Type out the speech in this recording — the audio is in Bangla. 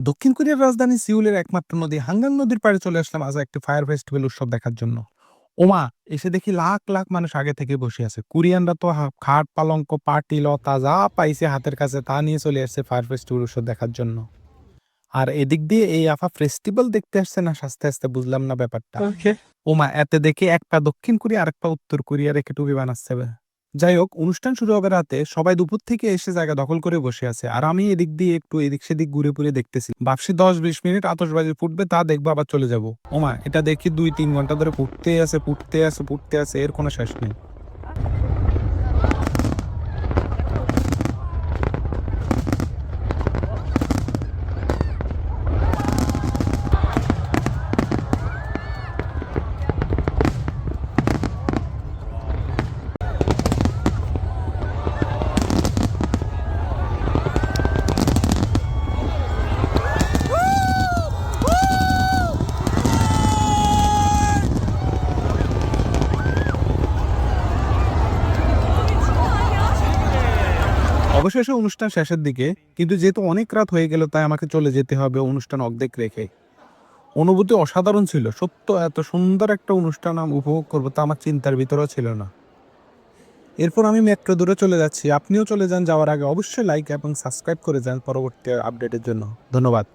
দক্ষিণ কোরিয়ার রাজধানী সিউলের একমাত্র নদী হাঙ্গাং নদীর পাড়ে চলে আসলাম আজ একটি ফায়ার ফেস্টিভ্যাল উৎসব দেখার জন্য। ওমা! এসে দেখি লাখ লাখ মানুষ আগে থেকে বসে আছে। কোরিয়ানরা তো খাট পালঙ্ক পাটি লতা যা পাইছে হাতের কাছে তা নিয়ে চলে আসছে ফায়ার ফেস্টিভ্যাল উৎসব দেখার জন্য। আর এদিক দিয়ে এই আফা ফেস্টিভ্যাল দেখতে আসছে না সাজতে আসতে বুঝলাম না ব্যাপারটা। ওকে। ওমা! এতে দেখি এক পা দক্ষিণ কোরিয়া আরেক পা উত্তর কোরিয়া রেখে টুপি বানাচ্ছে। যাই হোক, অনুষ্ঠান শুরু হবে রাতে। সবাই দুপুর থেকে এসে জায়গা দখল করে বসে আছে। আর আমি এদিক দিয়ে একটু এদিক সেদিক ঘুরে ঘুরে দেখতেছি। ভাবছি ১০-২০ মিনিট আতশবাজি ফুটবে তা দেখবো আবার চলে যাব। ওমা! এটা দেখি ২-৩ ঘন্টা ধরে ফুটতেই আছে, ফুটতে আছে, ফুটতে আছে, এর কোনো শেষ নেই। অবশেষে অনুষ্ঠান শেষের দিকে, কিন্তু যেহেতু অনেক রাত হয়ে গেল তাই আমাকে চলে যেতে হবে অনুষ্ঠান অর্ধেক রেখে। অনুভূতি অসাধারণ ছিল। সত্য এত সুন্দর একটা অনুষ্ঠান আমি উপভোগ করবো তা আমার চিন্তার ভিতরেও ছিল না। এরপর আমি মেট্রো দূরে চলে যাচ্ছি। আপনিও চলে যান, যাওয়ার আগে অবশ্যই লাইক এবং সাবস্ক্রাইব করে যান পরবর্তী আপডেটের জন্য। ধন্যবাদ।